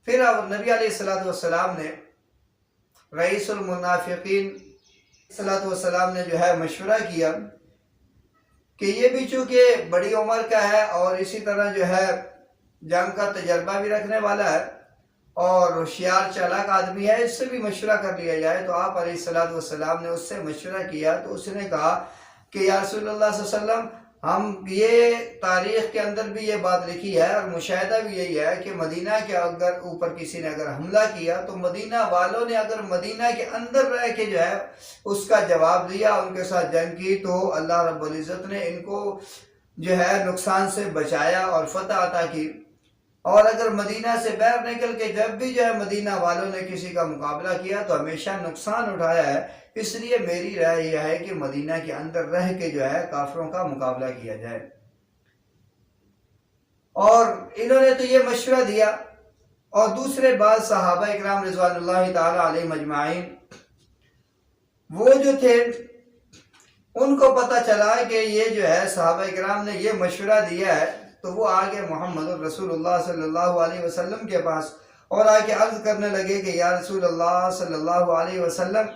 پھر نبی علیہ الصلوۃ والسلام نے رئیس المنافقین صلوۃ والسلام نے جو ہے مشورہ کیا کہ یہ بھی چونکہ بڑی عمر کا ہے اور اسی طرح جو ہے جنگ کا تجربہ بھی رکھنے والا ہے اور ہوشیار چالاک آدمی ہے، اس سے بھی مشورہ کر لیا جائے۔ تو آپ علیہ الصلوۃ والسلام نے اس سے مشورہ کیا تو اس نے کہا کہ یا رسول اللہ صلی اللہ علیہ وسلم، ہم یہ تاریخ کے اندر بھی یہ بات لکھی ہے اور مشاہدہ بھی یہی ہے کہ مدینہ کے اگر اوپر کسی نے اگر حملہ کیا تو مدینہ والوں نے اگر مدینہ کے اندر رہ کے جو ہے اس کا جواب دیا، ان کے ساتھ جنگ کی، تو اللہ رب العزت نے ان کو جو ہے نقصان سے بچایا اور فتح عطا کی۔ اور اگر مدینہ سے باہر نکل کے جب بھی جو ہے مدینہ والوں نے کسی کا مقابلہ کیا تو ہمیشہ نقصان اٹھایا ہے، اس لیے میری رائے یہ ہے کہ مدینہ کے اندر رہ کے جو ہے کافروں کا مقابلہ کیا جائے۔ اور انہوں نے تو یہ مشورہ دیا، اور دوسرے بعض صحابہ اکرام رضوان اللہ تعالی علیہم اجمعین وہ جو تھے ان کو پتہ چلا کہ یہ جو ہے صحابہ اکرام نے یہ مشورہ دیا ہے، تو وہ آگے محمد الرسول اللہ صلی اللہ علیہ وسلم کے پاس اور آگے عرض کرنے لگے کہ یا رسول اللہ صلی اللہ علیہ وسلم،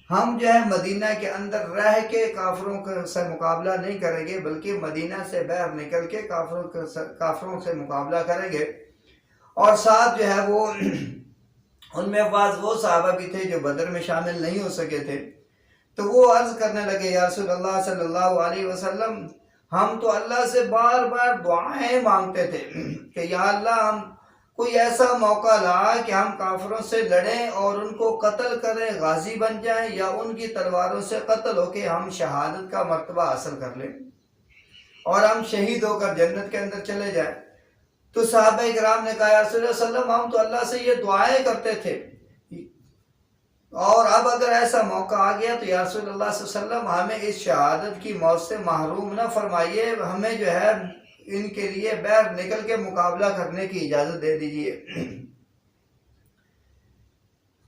ہم جو ہے مدینہ کے اندر رہ کے کافروں سے مقابلہ نہیں کریں گے، بلکہ مدینہ سے باہر نکل کے کافروں سے مقابلہ کریں گے۔ اور ساتھ جو ہے وہ ان میں بعض وہ صحابہ بھی تھے جو بدر میں شامل نہیں ہو سکے تھے، تو وہ عرض کرنے لگے یا رسول اللہ صلی اللہ علیہ وسلم، ہم تو اللہ سے بار بار دعائیں مانگتے تھے کہ یا اللہ ہم کوئی ایسا موقع لا کہ ہم کافروں سے لڑیں اور ان کو قتل کریں، غازی بن جائیں، یا ان کی تلواروں سے قتل ہو کے ہم شہادت کا مرتبہ حاصل کر لیں اور ہم شہید ہو کر جنت کے اندر چلے جائیں۔ تو صحابہ کرام نے کہا یا رسول اللہ صلی اللہ علیہ وسلم، ہم تو اللہ سے یہ دعائیں کرتے تھے، اور اب اگر ایسا موقع آ گیا تو یا رسول اللہ صلی اللہ علیہ وسلم ہمیں اس شہادت کی موت سے محروم نہ فرمائیے، ہمیں جو ہے ان کے لیے باہر نکل کے مقابلہ کرنے کی اجازت دے دیجیے۔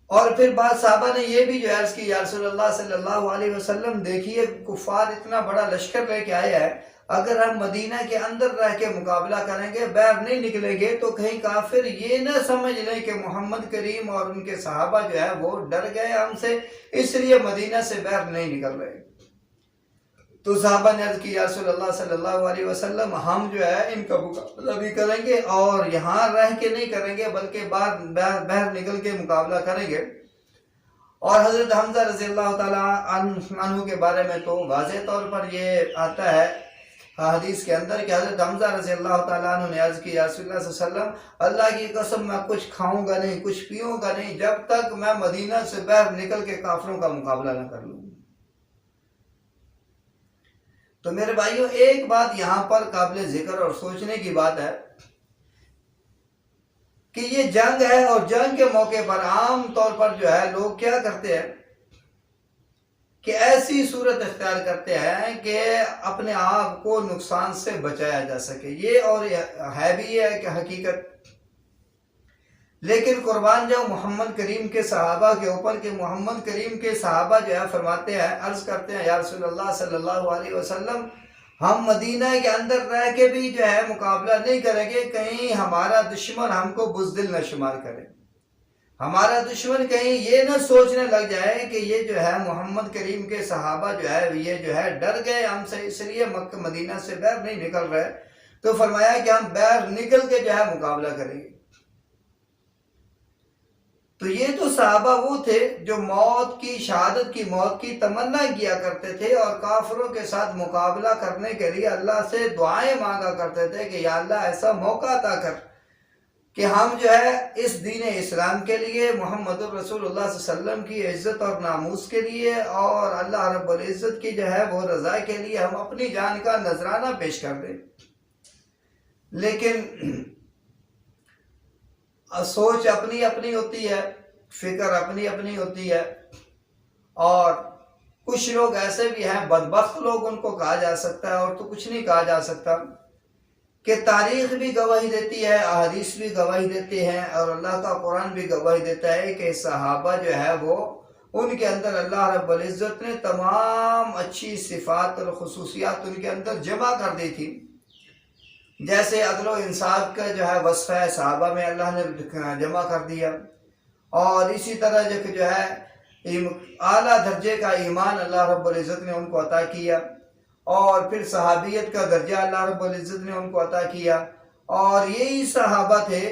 اور پھر بعض صحابہ نے یہ بھی جو عرض کی یا رسول اللہ صلی اللہ علیہ وسلم، دیکھیے کفار اتنا بڑا لشکر لے کے آیا ہے، اگر ہم مدینہ کے اندر رہ کے مقابلہ کریں گے، باہر نہیں نکلیں گے، تو کہیں کافر یہ نہ سمجھ لیں کہ محمد کریم اور ان کے صحابہ جو ہے وہ ڈر گئے ہم سے، اس لیے مدینہ سے باہر نہیں نکل رہے۔ تو صحابہ نے عرض کی یا رسول اللہ صلی اللہ علیہ وسلم، ہم جو ہے ان کا مقابلہ بھی کریں گے اور یہاں رہ کے نہیں کریں گے، بلکہ باہر نکل کے مقابلہ کریں گے۔ اور حضرت حمزہ رضی اللہ تعالیٰ عنہ کے بارے میں تو واضح طور پر یہ آتا ہے حدیث کے اندر کہ حضرت حمزہ رضی اللہ تعالیٰ عنہ نے عرض کی یا رسول اللہ صلی اللہ علیہ وسلم، اللہ کی قسم میں کچھ کھاؤں گا نہیں، کچھ پیوں گا نہیں، جب تک میں مدینہ سے باہر نکل کے کافروں کا مقابلہ نہ کر لوں۔ تو میرے بھائیوں، ایک بات یہاں پر قابل ذکر اور سوچنے کی بات ہے کہ یہ جنگ ہے، اور جنگ کے موقع پر عام طور پر جو ہے لوگ کیا کرتے ہیں کہ ایسی صورت اختیار کرتے ہیں کہ اپنے آپ کو نقصان سے بچایا جا سکے۔ یہ اور ہے بھی یہ کہ حقیقت، لیکن قربان جاؤ محمد کریم کے صحابہ کے اوپر کہ محمد کریم کے صحابہ جو ہے فرماتے ہیں، عرض کرتے ہیں یا رسول اللہ صلی اللہ علیہ وسلم، ہم مدینہ کے اندر رہ کے بھی جو ہے مقابلہ نہیں کریں گے، کہیں ہمارا دشمن ہم کو بزدل نہ شمار کرے، ہمارا دشمن کہیں یہ نہ سوچنے لگ جائے کہ یہ جو ہے محمد کریم کے صحابہ جو ہے یہ جو ہے ڈر گئے ہم سے، اس لیے مکہ مدینہ سے باہر نہیں نکل رہے۔ تو فرمایا کہ ہم باہر نکل کے جو ہے مقابلہ کریں گے۔ تو یہ تو صحابہ وہ تھے جو موت کی، شہادت کی موت کی تمنا کیا کرتے تھے اور کافروں کے ساتھ مقابلہ کرنے کے لیے اللہ سے دعائیں مانگا کرتے تھے کہ یا اللہ ایسا موقع عطا کر کہ ہم جو ہے اس دین اسلام کے لیے، محمد الرسول اللہ صلی اللہ علیہ وسلم کی عزت اور ناموس کے لیے اور اللہ رب العزت کی جو ہے وہ رضا کے لیے ہم اپنی جان کا نذرانہ پیش کر دیں۔ لیکن سوچ اپنی اپنی ہوتی ہے، فکر اپنی اپنی ہوتی ہے، اور کچھ لوگ ایسے بھی ہیں بدبخت لوگ، ان کو کہا جا سکتا ہے اور تو کچھ نہیں کہا جا سکتا، کہ تاریخ بھی گواہی دیتی ہے، احادیث بھی گواہی دیتے ہیں، اور اللہ کا قرآن بھی گواہی دیتا ہے کہ صحابہ جو ہے وہ ان کے اندر اللہ رب العزت نے تمام اچھی صفات اور خصوصیات ان کے اندر جمع کر دی تھی۔ جیسے عدل و انصاف کا جو ہے وصف ہے صحابہ میں اللہ نے جمع کر دیا، اور اسی طرح جو ہے اعلیٰ درجے کا ایمان اللہ رب العزت نے ان کو عطا کیا، اور پھر صحابیت کا درجہ اللہ رب العزت نے ان کو عطا کیا، اور یہی صحابہ تھے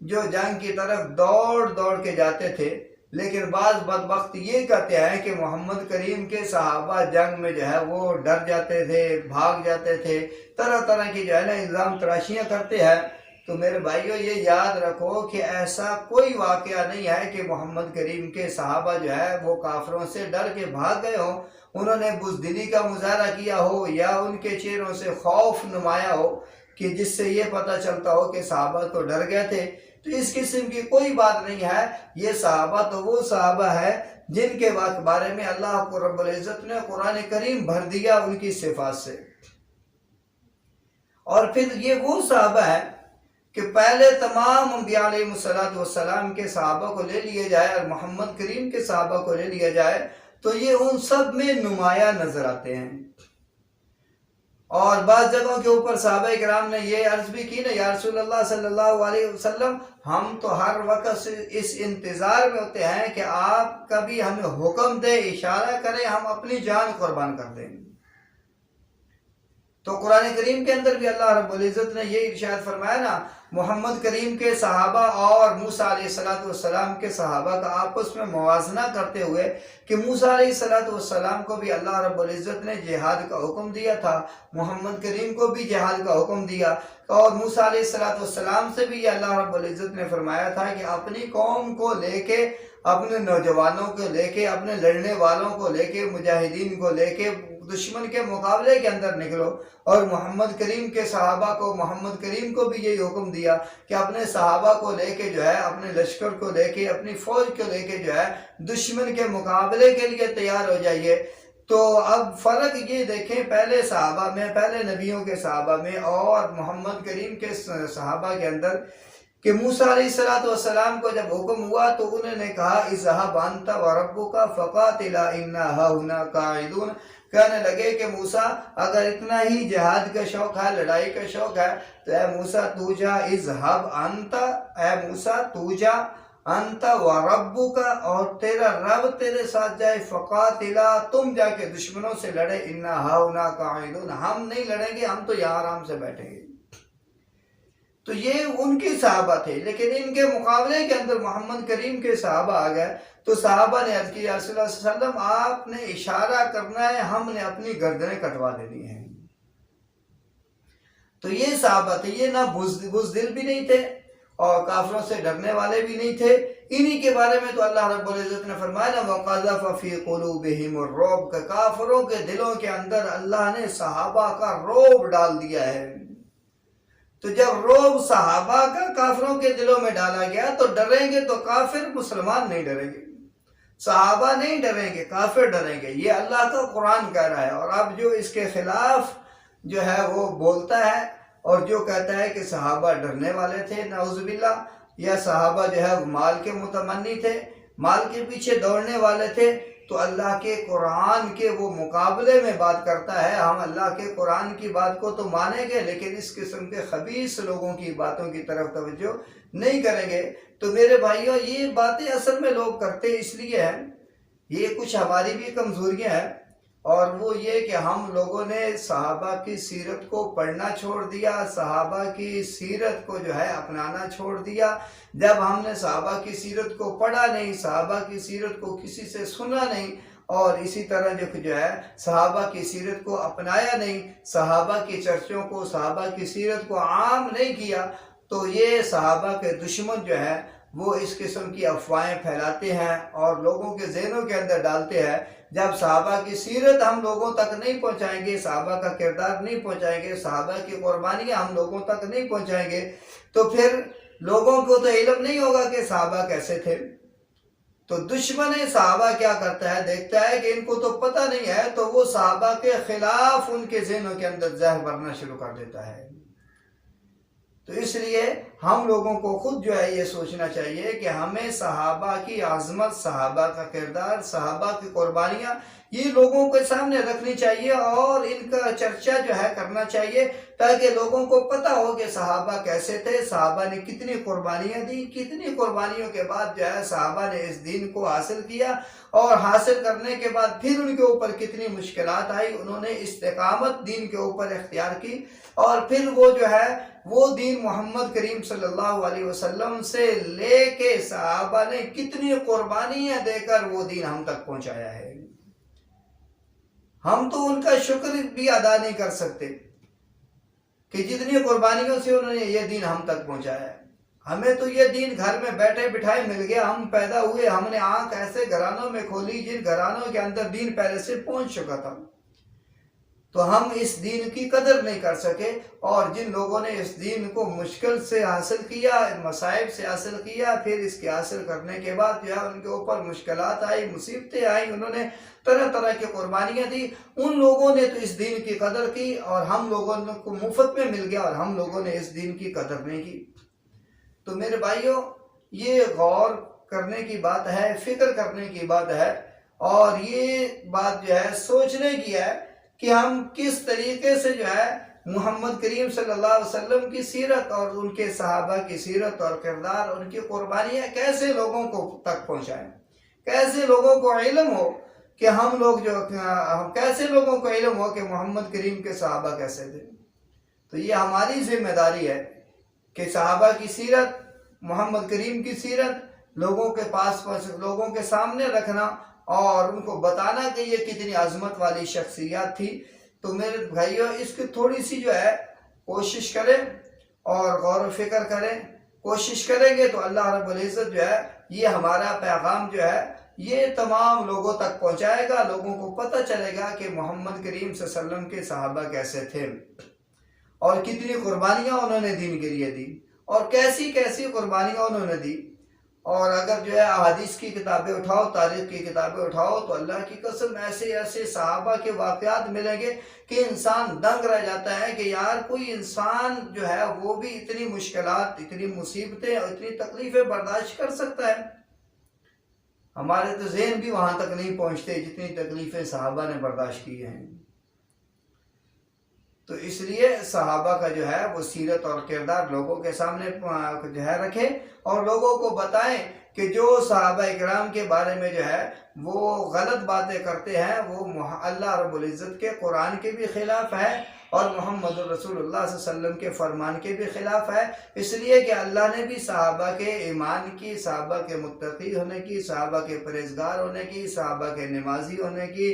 جو جنگ کی طرف دوڑ دوڑ کے جاتے تھے، لیکن بعض بدبخت یہ کہتے ہیں کہ محمد کریم کے صحابہ جنگ میں جو ہے وہ ڈر جاتے تھے، بھاگ جاتے تھے، طرح طرح کی جو ہے نا الزام تراشیاں کرتے ہیں۔ تو میرے بھائیوں یہ یاد رکھو کہ ایسا کوئی واقعہ نہیں ہے کہ محمد کریم کے صحابہ جو ہے وہ کافروں سے ڈر کے بھاگ گئے ہوں، انہوں نے بزدلی کا مظاہرہ کیا ہو یا ان کے چہروں سے خوف نمایا ہو کہ جس سے یہ پتہ چلتا ہو کہ صحابہ تو ڈر گئے تھے۔ تو اس قسم کی کوئی بات نہیں ہے، یہ صحابہ تو وہ صحابہ ہے جن کے بارے میں اللہ کو رب العزت نے قرآن کریم بھر دیا ان کی صفات سے۔ اور پھر یہ وہ صحابہ ہے کہ پہلے تمام انبیاء علیہ السلام کے صحابہ کو لے لیا جائے اور محمد کریم کے صحابہ کو لے لیا جائے تو یہ ان سب میں نمایاں نظر آتے ہیں۔ اور بعض جگہوں کے اوپر صحابہ کرام نے یہ عرض بھی کی نا، یا رسول اللہ صلی اللہ علیہ وسلم ہم تو ہر وقت اس انتظار میں ہوتے ہیں کہ آپ کبھی ہمیں حکم دے، اشارہ کریں، ہم اپنی جان قربان کر دیں۔ تو قرآن کریم کے اندر بھی اللہ رب العزت نے یہ ارشاد فرمایا نا، محمد کریم کے صحابہ اور موسیٰ علیہ السلام کے صحابہ کا آپس میں موازنہ کرتے ہوئے کہ موسیٰ علیہ السلام کو بھی اللہ رب العزت نے جہاد کا حکم دیا تھا، محمد کریم کو بھی جہاد کا حکم دیا، اور موسیٰ علیہ السلام سے بھی یہ اللہ رب العزت نے فرمایا تھا کہ اپنی قوم کو لے کے، اپنے نوجوانوں کو لے کے، اپنے لڑنے والوں کو لے کے، مجاہدین کو لے کے دشمن کے مقابلے کے اندر نکلو۔ اور محمد کریم کے صحابہ کو، محمد کریم کو بھی یہی حکم دیا کہ اپنے صحابہ کو لے کے جو ہے، اپنے لشکر کو لے کے، اپنی فوج کو لے کے جو ہے دشمن کے مقابلے کے لیے تیار ہو جائیے۔ تو اب فرق یہ دیکھیں پہلے صحابہ میں، پہلے نبیوں کے صحابہ میں اور محمد کریم کے صحابہ کے اندر، کہ موسیٰ علیہ السلام کو جب حکم ہوا تو انہوں نے کہا اذهب انت وربك فقاتلا انا هاهنا قاعدون، کہنے لگے کہ موسیٰ اگر اتنا ہی جہاد کا شوق ہے، لڑائی کا شوق ہے تو اے موسیٰ تو جا، اذهب انت، اے موسیٰ تو جا، انت وربك، اور تیرا رب تیرے ساتھ جائے، فقاتلا، تم جا کے دشمنوں سے لڑے، انا هاهنا قاعدون، ہم نہیں لڑیں گے، ہم تو یہاں آرام سے بیٹھیں گے۔ تو یہ ان کے صحابہ تھے، لیکن ان کے مقابلے کے اندر محمد کریم کے صحابہ آ گئے تو صحابہ نے عرض کیا رسول اللہ صلی اللہ علیہ وسلم آپ نے اشارہ کرنا ہے، ہم نے اپنی گردنیں کٹوا دینی ہیں۔ تو یہ صحابہ تھے، یہ نہ بزدل بھی نہیں تھے اور کافروں سے ڈرنے والے بھی نہیں تھے۔ انہی کے بارے میں تو اللہ رب العزت نے فرمایا نا وَقَذَفَ فِي قُلُوبِهِمُ الرُّعْبَ، کہ کافروں کے دلوں کے اندر اللہ نے صحابہ کا رعب ڈال دیا ہے۔ تو جب رعب صحابہ کا کافروں کے دلوں میں ڈالا گیا تو ڈریں گے تو کافر، مسلمان نہیں ڈریں گے، صحابہ نہیں ڈریں گے، کافر ڈریں گے، یہ اللہ کا قرآن کہہ رہا ہے۔ اور اب جو اس کے خلاف جو ہے وہ بولتا ہے اور جو کہتا ہے کہ صحابہ ڈرنے والے تھے، نعوذ باللہ، یا صحابہ جو ہے مال کے متمنی تھے، مال کے پیچھے دوڑنے والے تھے، تو اللہ کے قرآن کے وہ مقابلے میں بات کرتا ہے۔ ہم اللہ کے قرآن کی بات کو تو مانیں گے لیکن اس قسم کے خبیث لوگوں کی باتوں کی طرف توجہ نہیں کریں گے۔ تو میرے بھائیوں یہ باتیں اصل میں لوگ کرتے اس لیے ہیں، یہ کچھ ہماری بھی کمزوریاں ہیں، اور وہ یہ کہ ہم لوگوں نے صحابہ کی سیرت کو پڑھنا چھوڑ دیا، صحابہ کی سیرت کو جو ہے اپنانا چھوڑ دیا۔ جب ہم نے صحابہ کی سیرت کو پڑھا نہیں، صحابہ کی سیرت کو کسی سے سنا نہیں، اور اسی طرح جو ہے صحابہ کی سیرت کو اپنایا نہیں، صحابہ کی چرچوں کو، صحابہ کی سیرت کو عام نہیں کیا، تو یہ صحابہ کے دشمن جو ہے وہ اس قسم کی افواہیں پھیلاتے ہیں اور لوگوں کے ذہنوں کے اندر ڈالتے ہیں۔ جب صحابہ کی سیرت ہم لوگوں تک نہیں پہنچائیں گے، صحابہ کا کردار نہیں پہنچائیں گے، صحابہ کی قربانیاں ہم لوگوں تک نہیں پہنچائیں گے، تو پھر لوگوں کو تو علم نہیں ہوگا کہ صحابہ کیسے تھے۔ تو دشمن صحابہ کیا کرتا ہے، دیکھتا ہے کہ ان کو تو پتہ نہیں ہے، تو وہ صحابہ کے خلاف ان کے ذہنوں کے اندر زہر بھرنا شروع کر دیتا ہے۔ تو اس لیے ہم لوگوں کو خود جو ہے یہ سوچنا چاہیے کہ ہمیں صحابہ کی عظمت، صحابہ کا کردار، صحابہ کی قربانیاں یہ لوگوں کے سامنے رکھنی چاہیے اور ان کا چرچا جو ہے کرنا چاہیے، تاکہ لوگوں کو پتہ ہو کہ صحابہ کیسے تھے، صحابہ نے کتنی قربانیاں دی، کتنی قربانیوں کے بعد جو ہے صحابہ نے اس دین کو حاصل کیا، اور حاصل کرنے کے بعد پھر ان کے اوپر کتنی مشکلات آئی، انہوں نے استقامت دین کے اوپر اختیار کی، اور پھر وہ جو ہے وہ دین محمد کریم صلی اللہ علیہ وسلم سے لے کے صحابہ نے کتنی قربانیاں دے کر وہ دین ہم تک پہنچایا ہے۔ ہم تو ان کا شکر بھی ادا نہیں کر سکتے کہ جتنی قربانیوں سے انہوں نے یہ دین ہم تک پہنچایا ہے۔ ہمیں تو یہ دین گھر میں بیٹھے بٹھائے مل گیا، ہم پیدا ہوئے، ہم نے آنکھ ایسے گھرانوں میں کھولی جن گھرانوں کے اندر دین پہلے سے پہنچ چکا تھا، تو ہم اس دین کی قدر نہیں کر سکے، اور جن لوگوں نے اس دین کو مشکل سے حاصل کیا، مصائب سے حاصل کیا، پھر اس کے حاصل کرنے کے بعد جو ہے ان کے اوپر مشکلات آئی، مصیبتیں آئیں، انہوں نے طرح طرح کی قربانیاں دی، ان لوگوں نے تو اس دین کی قدر کی، اور ہم لوگوں کو مفت میں مل گیا اور ہم لوگوں نے اس دین کی قدر نہیں کی۔ تو میرے بھائیوں، یہ غور کرنے کی بات ہے، فکر کرنے کی بات ہے، اور یہ بات جو ہے سوچنے کی ہے کہ ہم کس طریقے سے جو ہے محمد کریم صلی اللہ علیہ وسلم کی سیرت اور ان کے صحابہ کی سیرت اور کردار، ان کی قربانیاں کیسے لوگوں کو تک پہنچائیں، کیسے لوگوں کو علم ہو کہ ہم لوگ کیسے لوگوں کو علم ہو کہ محمد کریم کے صحابہ کیسے تھے۔ تو یہ ہماری ذمہ داری ہے کہ صحابہ کی سیرت، محمد کریم کی سیرت لوگوں کے پاس لوگوں کے سامنے رکھنا اور ان کو بتانا کہ یہ کتنی عظمت والی شخصیات تھی۔ تو میرے بھائیوں، اس کی تھوڑی سی جو ہے کوشش کریں اور غور و فکر کریں، کوشش کریں گے تو اللہ رب العزت جو ہے یہ ہمارا پیغام جو ہے یہ تمام لوگوں تک پہنچائے گا، لوگوں کو پتہ چلے گا کہ محمد کریم صلی اللہ علیہ وسلم کے صحابہ کیسے تھے اور کتنی قربانیاں انہوں نے دین کے لیے دی، اور کیسی کیسی قربانیاں انہوں نے دی۔ اور اگر جو ہے احادیث کی کتابیں اٹھاؤ، تاریخ کی کتابیں اٹھاؤ، تو اللہ کی قسم ایسے ایسے صحابہ کے واقعات ملیں گے کہ انسان دنگ رہ جاتا ہے کہ یار کوئی انسان جو ہے وہ بھی اتنی مشکلات، اتنی مصیبتیں اور اتنی تکلیفیں برداشت کر سکتا ہے۔ ہمارے تو ذہن بھی وہاں تک نہیں پہنچتے جتنی تکلیفیں صحابہ نے برداشت کی ہیں۔ تو اس لیے صحابہ کا جو ہے وہ سیرت اور کردار لوگوں کے سامنے جو ہے رکھے، اور لوگوں کو بتائیں کہ جو صحابہ اکرام کے بارے میں جو ہے وہ غلط باتیں کرتے ہیں وہ اللہ رب العزت کے قرآن کے بھی خلاف ہے اور محمد رسول اللہ صلی اللہ علیہ وسلم کے فرمان کے بھی خلاف ہے، اس لیے کہ اللہ نے بھی صحابہ کے ایمان کی، صحابہ کے متقی ہونے کی، صحابہ کے پرہیزگار ہونے کی، صحابہ کے نمازی ہونے کی،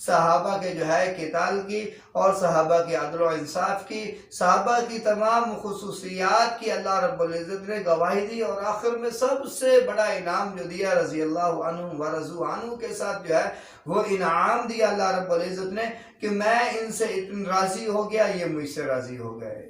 صحابہ کے جو ہے قتال کی، اور صحابہ کے عدل و انصاف کی، صحابہ کی تمام خصوصیات کی اللہ رب العزت نے گواہی دی، اور آخر میں سب سے بڑا انعام جو دیا رضی اللہ عنہ ورضوا عنہ کے ساتھ جو ہے وہ انعام دیا اللہ رب العزت نے کہ میں ان سے اتنا راضی ہو گیا، یہ مجھ سے راضی ہو گئے۔